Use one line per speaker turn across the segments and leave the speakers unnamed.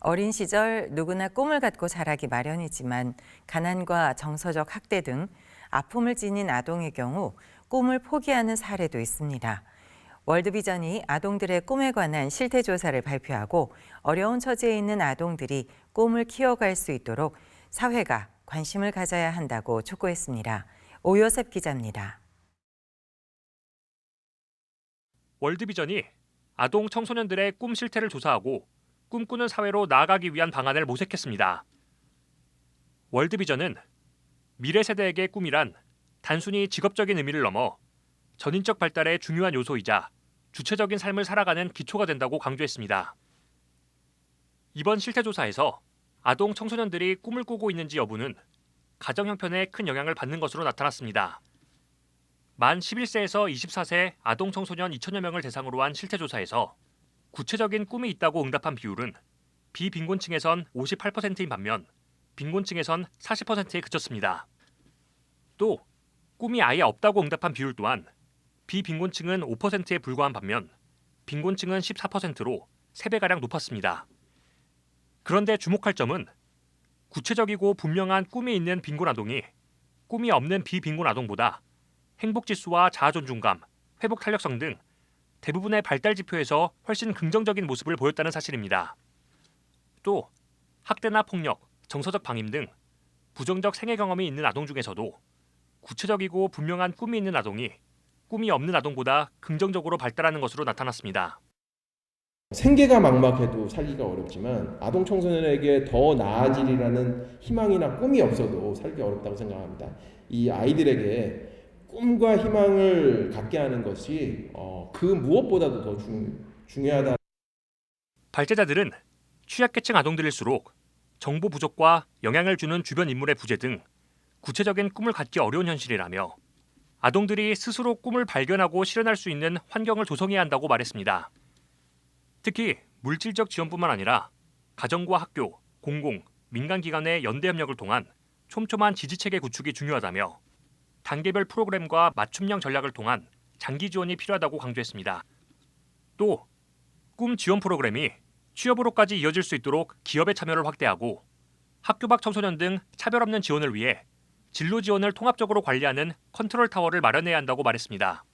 어린 시절 누구나 꿈을 갖고 자라기 마련이지만 가난과 정서적 학대 등 아픔을 지닌 아동의 경우 꿈을 포기하는 사례도 있습니다. 월드비전이 아동들의 꿈에 관한 실태조사를 발표하고 어려운 처지에 있는 아동들이 꿈을 키워갈 수 있도록 사회가 관심을 가져야 한다고 촉구했습니다. 오요셉 기자입니다.
월드비전이 아동 청소년들의 꿈 실태를 조사하고 꿈꾸는 사회로 나아가기 위한 방안을 모색했습니다. 월드비전은 미래 세대에게 꿈이란 단순히 직업적인 의미를 넘어 전인적 발달의 중요한 요소이자 주체적인 삶을 살아가는 기초가 된다고 강조했습니다. 이번 실태조사에서 아동 청소년들이 꿈을 꾸고 있는지 여부는 가정 형편에 큰 영향을 받는 것으로 나타났습니다. 만 11세에서 24세 아동 청소년 2천여 명을 대상으로 한 실태조사에서 구체적인 꿈이 있다고 응답한 비율은 비빈곤층에선 58%인 반면 빈곤층에선 40%에 그쳤습니다. 또 꿈이 아예 없다고 응답한 비율 또한 비빈곤층은 5%에 불과한 반면 빈곤층은 14%로 3배가량 높았습니다. 그런데 주목할 점은 구체적이고 분명한 꿈이 있는 빈곤 아동이 꿈이 없는 비빈곤 아동보다 행복지수와 자아존중감, 회복 탄력성 등 대부분의 발달 지표에서 훨씬 긍정적인 모습을 보였다는 사실입니다. 또 학대나 폭력, 정서적 방임 등 부정적 생애 경험이 있는 아동 중에서도 구체적이고 분명한 꿈이 있는 아동이 꿈이 없는 아동보다 긍정적으로 발달하는 것으로 나타났습니다.
생계가 막막해도 살기가 어렵지만 아동 청소년에게 더 나아지리라는 희망이나 꿈이 없어도 살기 어렵다고 생각합니다. 이 아이들에게 꿈과 희망을 갖게 하는 것이 그 무엇보다도 더 중요하다.
발제자들은 취약계층 아동들일수록 정보 부족과 영향을 주는 주변 인물의 부재 등 구체적인 꿈을 갖기 어려운 현실이라며 아동들이 스스로 꿈을 발견하고 실현할 수 있는 환경을 조성해야 한다고 말했습니다. 특히 물질적 지원뿐만 아니라 가정과 학교, 공공, 민간기관의 연대 협력을 통한 촘촘한 지지체계 구축이 중요하다며 단계별 프로그램과 맞춤형 전략을 통한 장기 지원이 필요하다고 강조했습니다. 또 꿈 지원 프로그램이 취업으로까지 이어질 수 있도록 기업의 참여를 확대하고 학교 밖 청소년 등 차별 없는 지원을 위해 진로 지원을 통합적으로 관리하는 컨트롤 타워를 마련해야 한다고 말했습니다.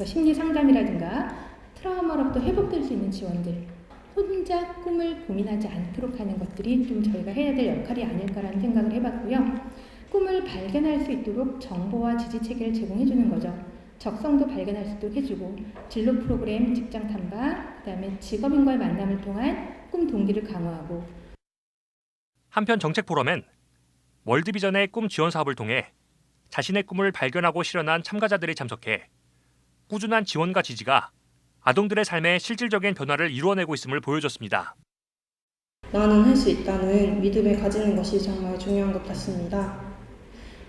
심리 상담이라든가 트라우마로부터 회복될 수 있는 지원들, 혼자 꿈을 고민하지 않도록 하는 것들이 좀 저희가 해야 될 역할이 아닐까라는 생각을 해봤고요. 꿈을 발견할 수 있도록 정보와 지지 체계를 제공해주는 거죠. 적성도 발견할 수 있도록 해주고 진로 프로그램, 직장 탐방, 그다음에 직업인과의 만남을 통한 꿈 동기를 강화하고.
한편 정책 포럼엔 월드비전의 꿈 지원 사업을 통해 자신의 꿈을 발견하고 실현한 참가자들이 참석해 꾸준한 지원과 지지가 아동들의 삶에 실질적인 변화를 이루어내고 있음을 보여줬습니다.
나는 할 수 있다는 믿음을 가지는 것이 정말 중요한 것 같습니다.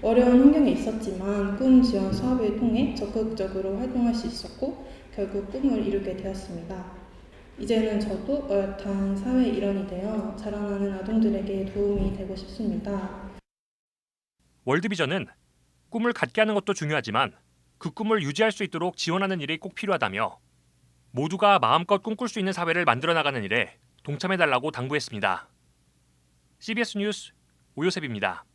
어려운 환경에 있었지만 꿈 지원 사업을 통해 적극적으로 활동할 수 있었고 결국 꿈을 이루게 되었습니다. 이제는 저도 어엿한 사회 일원이 되어 자라나는 아동들에게 도움이 되고 싶습니다.
월드비전은 꿈을 갖게 하는 것도 중요하지만 그 꿈을 유지할 수 있도록 지원하는 일이 꼭 필요하다며 모두가 마음껏 꿈꿀 수 있는 사회를 만들어 나가는 일에 동참해달라고 당부했습니다. CBS 뉴스 오요셉입니다.